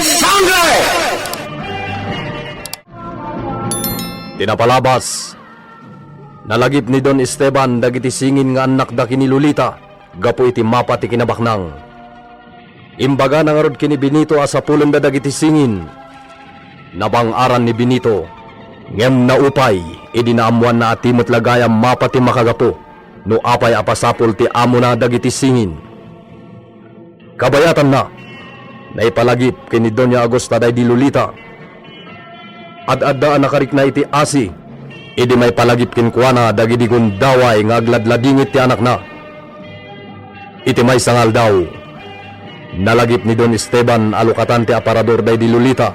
sangre! Tinapalabas. Nalagip ni Don Esteban dagiti singin nga anak da kini Lolita, gapo iti mapa ti kinabaknang. Imbaga na nga rod kini Benito asapulan da dagiti singin. Nabangaran ni Benito, ngem naupay, idinaamuan na atimot lagayam mapa ti makagapo, no apay apasapul ti amo na dagiti singin. Kabayatan na, naipalagip kini Doña Agosta day di Lolita. Ad-addaan nakarik na iti asi, idi may palagip kinkuana dagiti gundaway nga agladladingit ti anak na. Iti may sangal daw, nalagip ni Don Esteban alukatan ti aparador day di Lolita.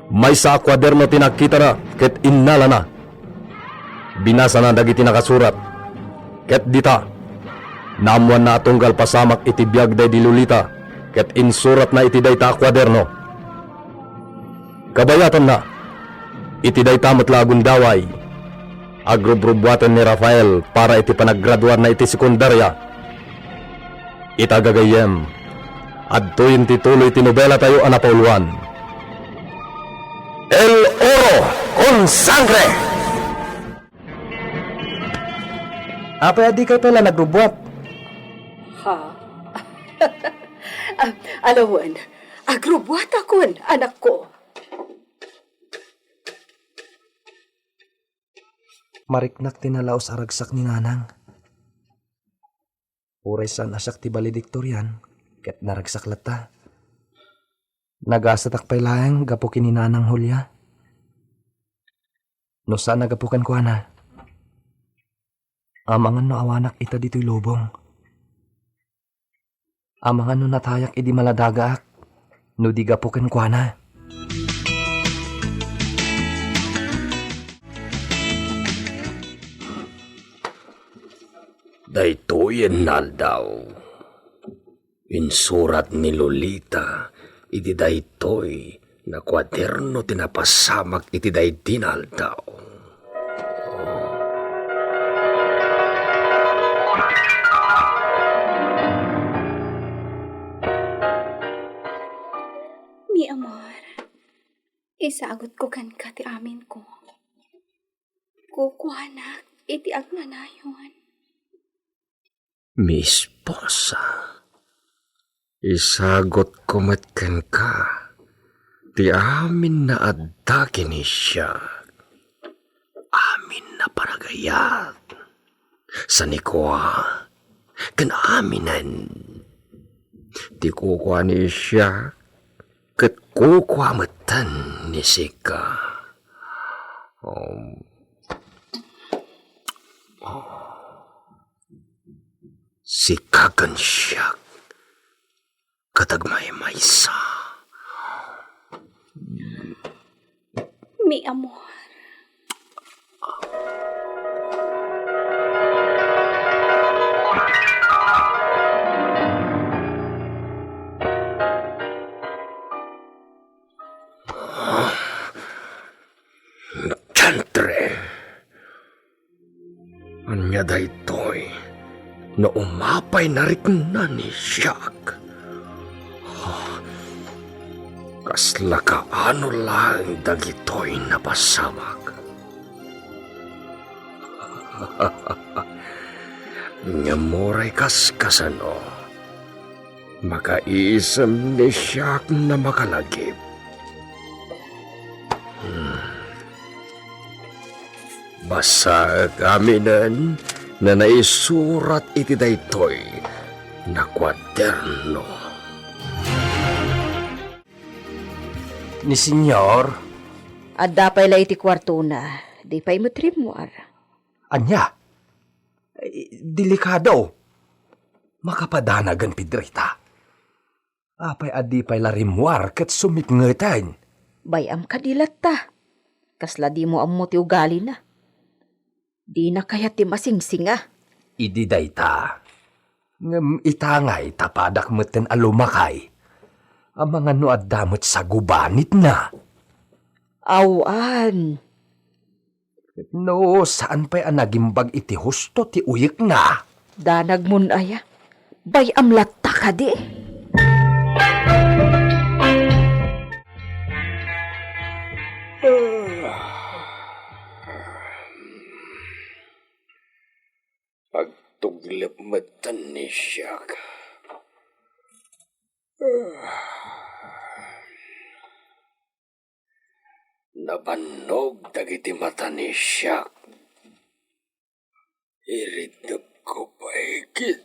May sa kwaderno tinakita na, ket innala na. Binasa na dagiti nakasurat, ket dita, naamuan na atunggal pasamak iti biyag day di Lolita, ket insurat na iti day ta kwaderno. Kabayatan na, iti day tamot lagun daway, agrubrubuatan ni Rafael para iti panaggraduar na iti sekundarya. Itagagayem, adtoyin tituloy tinobela tayo anapauluan. El Oro con Sangre! Apay adi kay pala nagrubuat. Ha? Alawan, agrubuat akon, anak ko. Mariknak tinalaos aragsak ni nanang. Uray san asak ti valedictorian, ket naragsak lata. Nagasatak pay laeng gapo kini nanang Hulya. No saan nagapukan ko na? Amangan no awanak ita dito'y lubong. Amangan no natayak idi maladagaak, no di gapukan ko na. Daytoyen naldaw. Insurat ni Lolita, iti daytoy na kwaderno tinapasamak iti dayti naldaw. Mi amor, isagot ko kan ka ti amin ko. Kukuhanak, iti agnanayon. Mi esposa, isagot ko matken ka, ti amin na adda kini siya, amin na paragayat, sa nikwa, kan aminan, ti kukwa ni siya, kat kukwa matan ni sika. Sikagan siya katagmay maysa. Mi amor. Chantre, anya daytoy na umapay na rin na ni Siak. Kasla kaano lang dagitoy na pasamak. Ngamoray kaskasano, makaisam ni Siak na makalagip. Basa kaminan na naisurat iti daytoy na kwaderno. Ni senyor, Adda pay la iti kwarto na, di pa'y matrimwar. anya? Delikado. Makapadanagan pidrita. Apay adi pay larimwar ket sumikngetan. Bayam kadilat ta. Kasla di mo ammo ti ugali na. Di na kaya ti masingsinga. Idi dayta. Ngem itangay tapadak meten alumakay. Ang mga no addamot sa gubanit na. Awan. No, saan pa'y anagimbag iti husto ti uyik na? Danag mun aya. Bayam latta ka di. Paglapmatan ni Siak. Nabanog dagiti mata ni Siak. Iritap ko pa ikit.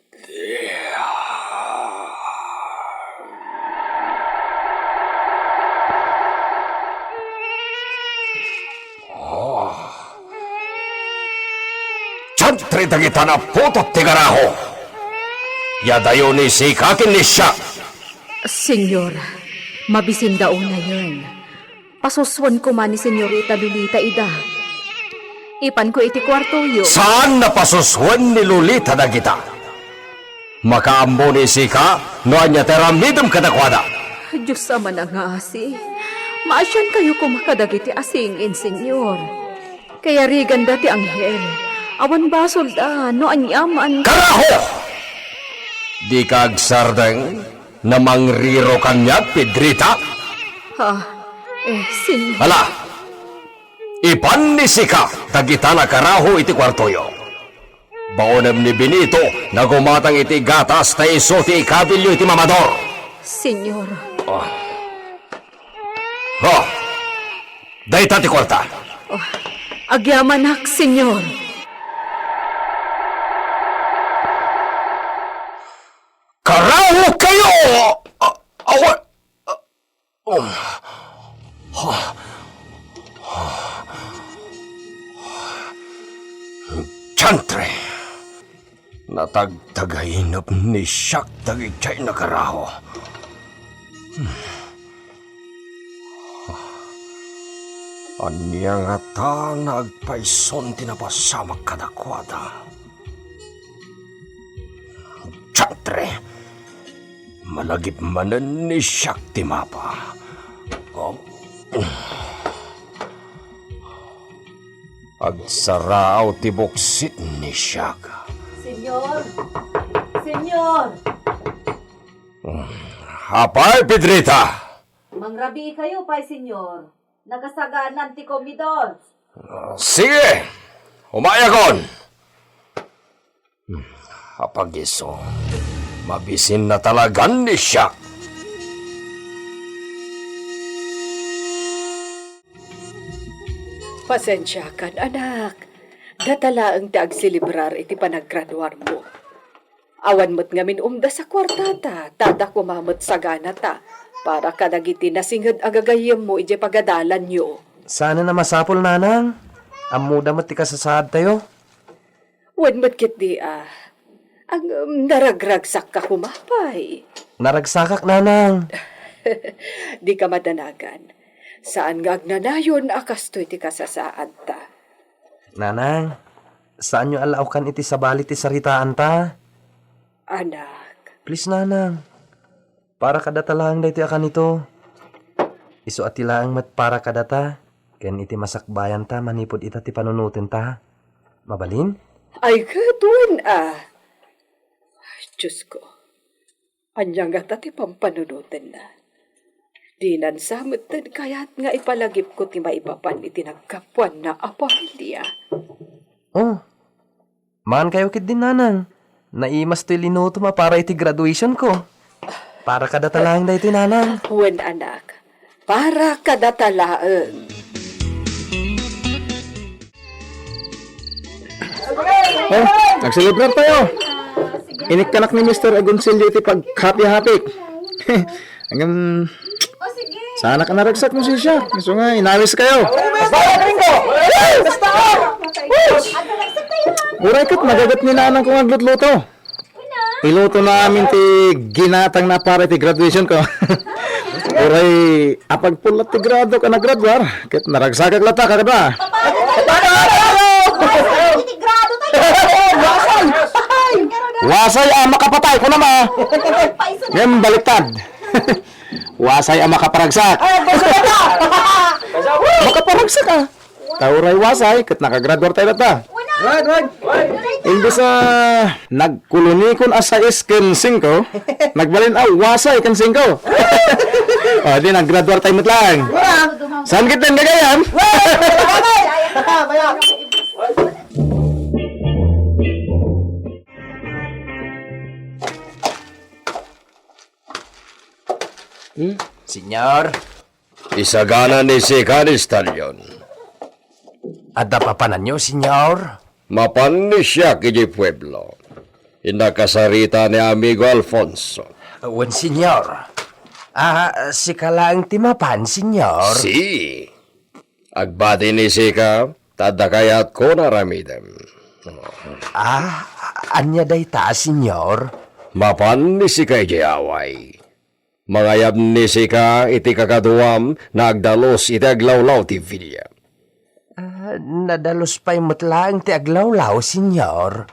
Chantre dagita na putot ti garaho. Yadayo ni si kakin ni Siak. Senyor, mabisin daw na yun. Pasuswan ko man ni Senyorita Lolita ida. Ipan ko iti kwarto yo. Saan napasuswan ni Lolita dagita? Makaambo ni Sika, no anya teramidum kadakwada. Diyos sama na nga asi. Maasyan kayo kumakadagiti asingin, senyor. Kaya rigan dati anghel. Awan basol da, no anyaman. Karaho! Di kagsardeng na mangriro kanya, Pedrita? Ha, senyor. Hala! Ipan ni Sika, dagita na karaho iti kwartoyo. Baonem ni Benito, na gumatang iti gatas na iso ti ikabilyo iti mamador. Senyor. Oh, dahita ti kwarta. Agyamanak, senyor. Karaho kayo! Awa... Chantre! Natagtagainap ni Siak dagitay na karaho. Anya nga ta nagpaison tinapasamak kadakwada. Chantre! Malagip manan ni Siak ti mapa. Agsaraaw ti buksit ni Siak. Senyor! Senyor! Hapay, Pedrita! Mangrabi kayo pa, senyor. Nagasaganan ti komidor. Sige! Umayagon! Hapagiso, mabisin na talagan ni Siak. Pasensya kan, anak. Datala ang tagsilibrar iti panaggraduar mo. Awan mo't ngamin umda sa kwartata, tada kumamot sa ganata, para kadagiti nasingad agagayam mo iti pagadalan nyo. Sana na masapol, nanang. Amuda mo ti kasasad tayo. Wan mo't kit di ang naragragsak ka kumapay. Naragsakak, nanang. Di ka madanagan. Saan nga agnanayon akastoy ti kasasaan ta? Nanang, saan nyo alaukan iti sabali ti saritaan ta? Anak, Please, nanang. Para kadata lang da iti akan ito. Isu ati lang mat para kadata. Ken iti masakbayan ta manipod ita ti panunutin ta. Mabalin? ay katun Diyos ko, anyang nga ti pampanunutin na. Di nansamutin kaya't nga ipalagip ko ti maipapan iti nagkapuan na apamilya. Oh, maan kayo kit din, nanang. Naimas to linuto ma para iti graduation ko. Para kadata lang da iti, nanang. Wen anak, para kadatalaan. Oh, nagselebrar tayo. Inikanak ni Mr. Agoncillo iti pag-happy-happy. Hanggang... Sana ka naragsak mo siya. Gusto nga, inawis kayo. Uray kat, magagat ni nanang kung aglutluto. Iluto namin ti ginatang na para ti graduation ko. Uray, apagpulat ti grado ka na graduar. Kat naragsakag lata ka ba? Wasay makapatay ko naman. Ngayon baliktad. Wasay ang makaparagsak. Makaparagsak ka. Tauray wasay, kat nakagraduar tayo na ta. Imbis nagkuluni kun asa isken 5, nagbalin wasay kan 5. O, di naggraduar tayo lang. Saan kita gagayan? Senyor, Isagana ni Sika ni Stallion. ada papanan nyo, senyor? Mapan ni siya kiji pueblo. Inakasarita ni amigo Alfonso. Wen, senyor. Si kalang timapan, senyor. Si. Agbati ni Sika, tadakayat ko na ramidem. Anya day ta, senyor? Mapan ni Sika ijayaway. Mangayab ni Sika iti kakaduam na agdalos iti aglawlaw ti Villa. Nadalos pa'y matlang ti aglawlaw, senyor.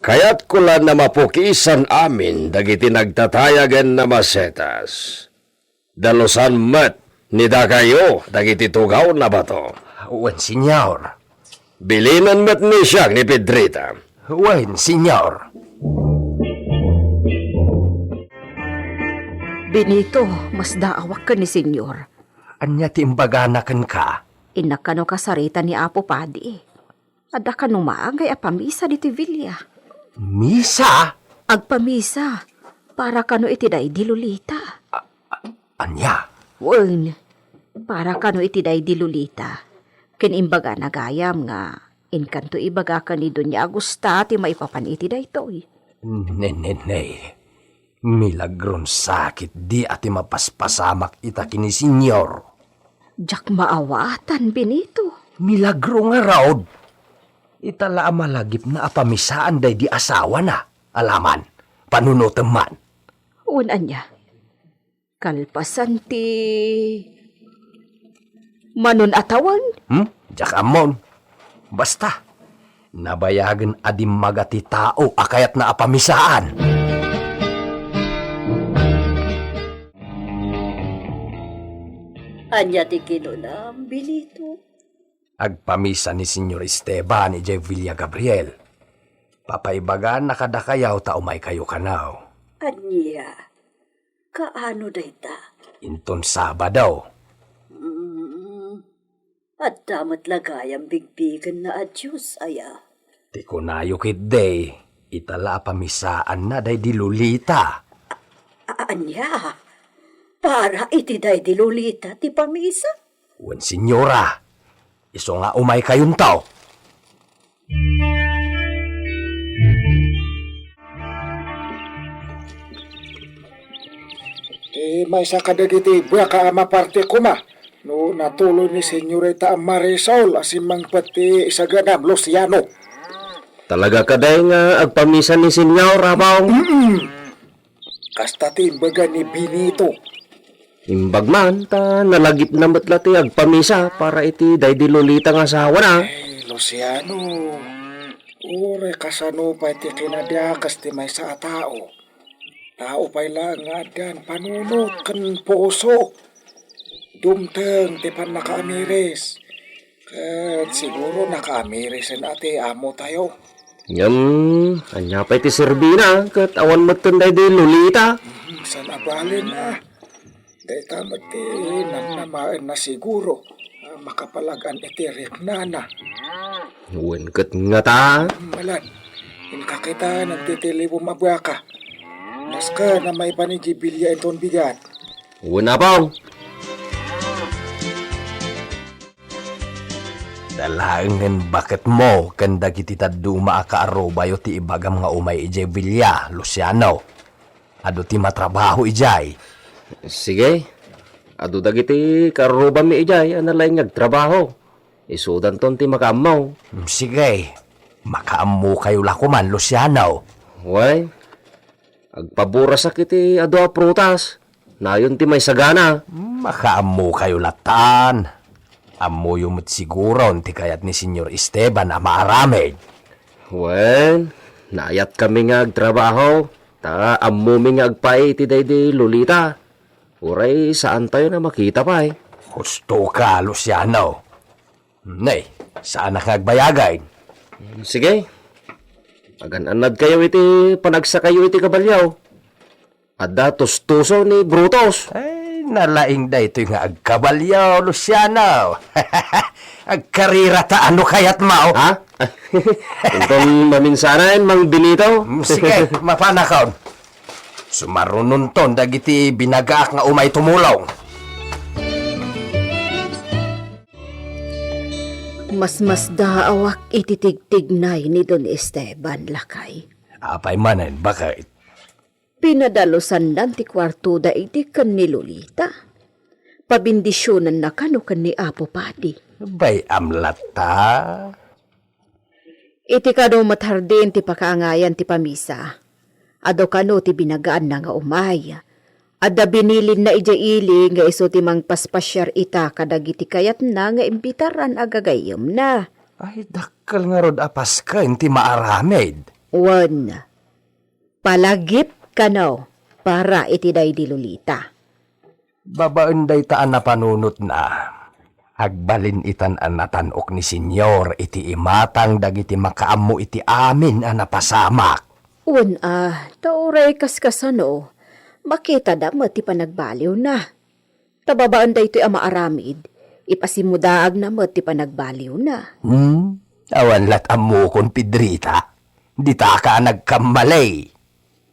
Kaya't kulan na mapukisan amin dagiti nagtatayagan na masetas. Dalosan met ni kayo dagiti tugaw na bato. Wen, senyor. Bilinan met ni siya ni Pedrita. Wen, senyor. Benito, mas daawak ka ni senyor. Anya timbaganakan ka? Inakano kasarita ni Apo Padi. Ada ka numaagay a pamisa di Villa. Misa? Agpamisa, para kano iti day di Lolita. Anya? Wen, para kano iti day di Lolita. Kinimbaga nagayam nga, inkanto ibaga ka ni Doña Agusta ti maipapan iti day toy. Nenenay. Milagron sakit di ati mapaspasamak ita kini senyor. Jack maawatan, Benito. Milagro nga raod. Itala malagip na apamisaan day di asawa na. Alaman, panunuteman. Unan niya. Kalpasan ti... Manon atawan? Jakamon. Basta, nabayagan adim magati tao akayat na apamisaan. Anya ti kinunam, Benito. Agpamisa ni Senyor Esteban ni J. Villa Gabriel. Papaibagan nakadakayaw ta umay kayo kanaw. Anya, kaano dayta? Inton Sabado. At damat lagayang bigbigan na adyos, aya. Ti kunayo kit day, itala pamisaan na day di Lolita. Anya, para iti day di Lolita ti pamisa? Wen, senyora, iso nga umay kayong tao. May sa kadagiti baka maparte ko ma. No natuloy ni Senyorita Marisol asimang pati isaganam Luciano. Talaga kaday nga agpamisa ni Senyor Rabaw. Kasta timbaga ni Benito. Imbag man, ta nalagip na matlati agpamisa para iti day di Lolita nga asawa na. Luciano, ure kasano pa iti kinadyakas ti may sa tao. Tao pa'y lang nga dan panunot kan puso. Dumteng ti pan nakaamiris. Kat siguro nakaamirisin ati amo tayo. Anya pa iti Serbina, kat awan matun day di Lolita. San abalin na. Dahil tamat ti nanamaan na siguro. Makapalagan iti riknana. Uwan kat nga ta. Malan, inkakita nagtitilibo mabaka. Naska na may panigibilya iton bigat. Uwan na Baw. Dalangan bakit mo kanda kiti taduma akaarobayo ti ibagam nga umay ijay Villa, Luciano. Ado ti matrabaho ijay. Sige. Ado dagiti karuba mi ijay analay ngagtrabaho. Isudan ton ti makamaw. Sige, makaammo kayo lakuman, Luciano. Way. Agpabura sakit ti ado a prutas. Nayon ti may sagana. Makaammo kayo latan. Ammo yung siguro ti kayat ni Senyor Esteban na maaramid. Wen, naayat kami nga agtrabaho. Ta ammo mi nga agpay ti day di Lolita. Uray, saan tayo na makita pa eh? Gusto ka, Luciano. Nay, saan nakagbayagay? Sige. Agan-anad kayo iti panagsa kayo iti kabalyaw. Adda tustuso ni Brutus. Ay, nalaing da ito nga agkabalyaw, Luciano. Agkarira ta ano kayat mao? Ha? Itong maminsanan, Mang Benito. Sige, mapanakaon. Sumarununton dagiti binagaak nga umay tumulong. Mas daawak ititigtignay ni Don Esteban lakay. Apay manen, bakit? Pinadalusan nan ti kwarto da iti kan ni Lolita. Pabindisyonan na kano kan ni Apo Padi. Bay amlat ta. Iti kano mathardin ti pakaangayan ti pamisa. Ado kano ti binagaan na nga umay. Adda binilin na ijaili nga iso ti mang paspasyar ita kadagiti kayat na nga imbitaran agagayom na. Ay, dakkel nga rod apas ka, inti maaramid. Wan, palagip kano para iti day di Lolita. Babaan day taan na panunot na. Agbalin itan an natanok ni senyor iti imatang dagiti makaammo iti amin an napasamak. Wan tauray kaskasano. Makita da mo ti panagbaliw na. Tababaan da ito'y amaaramid. Ipasimudaag na mo ti panagbaliw na. Awan lat ammo kon Pedrita. Di ta ka nagkamalay.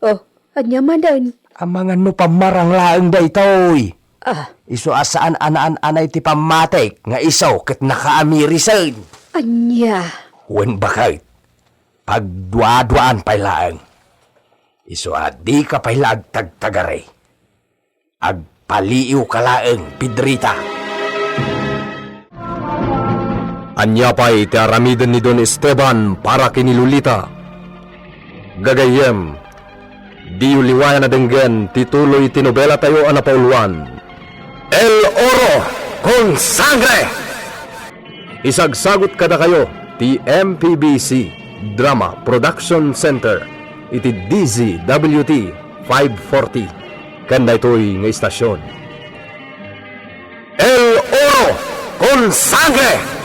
Oh, anya manan. Amangan no pamarang laeng da itoy. Iso asaan anaan-anay ti pamatek nga isaw ket nakaamirisan. Anya. Wen bakit? Pagdua-duaan pay laeng. Iso di ka pay agtagtagare. Agpaliiw ka laeng, Pedrita. Anya pa'y ti aramiden ni Don Esteban para kini Lolita. Gagayem, di uliwayan na denggen tituloy tinobela tayo anapauluan. El Oro con Sangre! Isagsagot kada kayo ti MPBC Drama Production Center iti DZWT 540 kanda ito'y nga istasyon. El Oro con Sangre!